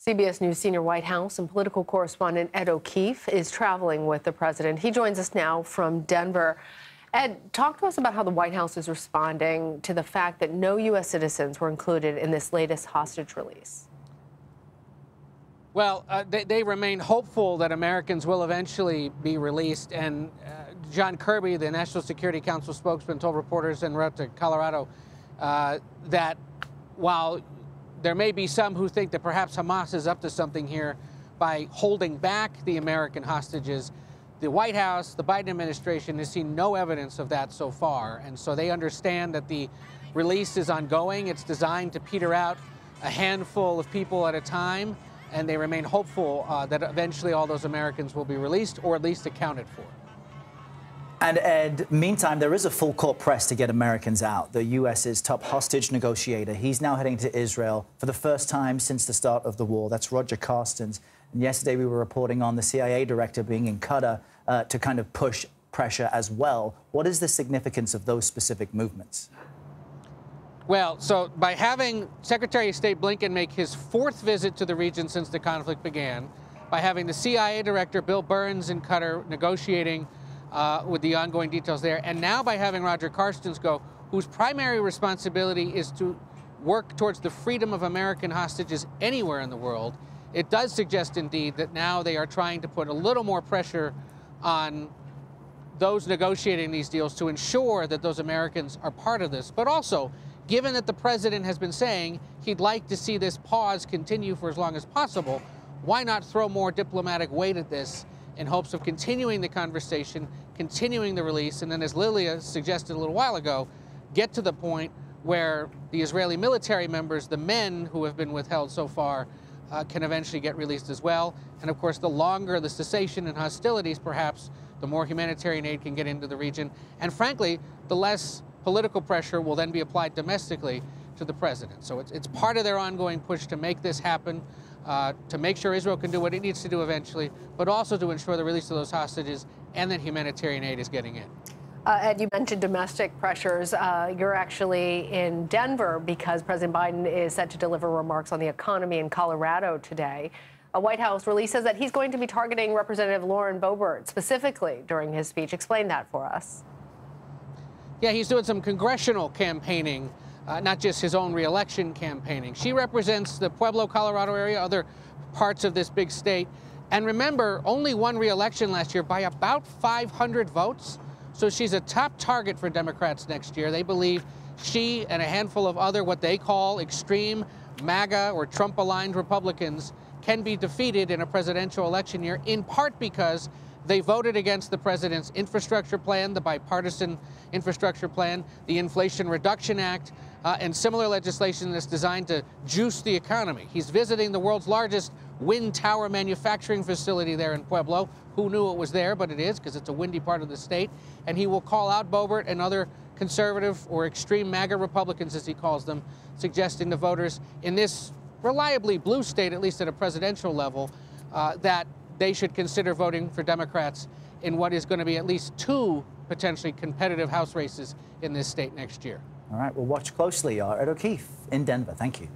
CBS News senior White House and political correspondent Ed O'Keefe is traveling with the president. He joins us now from Denver. Ed, talk to us about how the White House is responding to the fact that no U.S. citizens were included in this latest hostage release. Well, they remain hopeful that Americans will eventually be released. And John Kirby, the National Security Council spokesman, told reporters en route to Colorado that while there may be some who think that perhaps Hamas is up to something here by holding back the American hostages, the White House, the Biden administration has seen no evidence of that so far. And so they understand that the release is ongoing. It's designed to peter out a handful of people at a time. And they remain hopeful that eventually all those Americans will be released or at least accounted for. And Ed, meantime, there is a full court press to get Americans out. The U.S.'s top hostage negotiator, he's now heading to Israel for the first time since the start of the war. That's Roger Carstens. And yesterday we were reporting on the CIA director being in Qatar to kind of push pressure as well. What is the significance of those specific movements? Well, so by having Secretary of State Blinken make his fourth visit to the region since the conflict began, by having the CIA director Bill Burns in Qatar negotiating with the ongoing details there, and now by having Roger Carstens go, whose primary responsibility is to work towards the freedom of American hostages anywhere in the world, it does suggest indeed that now they are trying to put a little more pressure on those negotiating these deals to ensure that those Americans are part of this. But also, given that the president has been saying he'd like to see this pause continue for as long as possible, why not throw more diplomatic weight at this in hopes of continuing the conversation, continuing the release, and then, as Lilia suggested a little while ago, get to the point where the Israeli military members, the men who have been withheld so far, can eventually get released as well. And of course, the longer the cessation and hostilities, perhaps, the more humanitarian aid can get into the region. And frankly, the less political pressure will then be applied domestically to the president. So it's part of their ongoing push to make this happen, to make sure Israel can do what it needs to do eventually, but also to ensure the release of those hostages and that humanitarian aid is getting in. Ed, you mentioned domestic pressures. You're actually in Denver because President Biden is set to deliver remarks on the economy in Colorado today. A White House release says that he's going to be targeting Representative Lauren Boebert specifically during his speech. Explain that for us. Yeah, he's doing some congressional campaigning, not just his own re-election campaigning. She represents the Pueblo, Colorado area, other parts of this big state. And remember, only won re-election last year by about 500 votes. So she's a top target for Democrats next year. They believe she and a handful of other what they call extreme MAGA or Trump-aligned Republicans can be defeated in a presidential election year, in part because they voted against the president's infrastructure plan, the bipartisan infrastructure plan, the Inflation Reduction Act, and similar legislation that's designed to juice the economy. He's visiting the world's largest wind tower manufacturing facility there in Pueblo. Who knew it was there, but it is, because it's a windy part of the state. And he will call out Boebert and other conservative or extreme MAGA Republicans, as he calls them, suggesting to voters in this reliably blue state, at least at a presidential level, that they should consider voting for Democrats in what is going to be at least two potentially competitive House races in this state next year. All right, we'll watch closely. Ed O'Keefe in Denver. Thank you.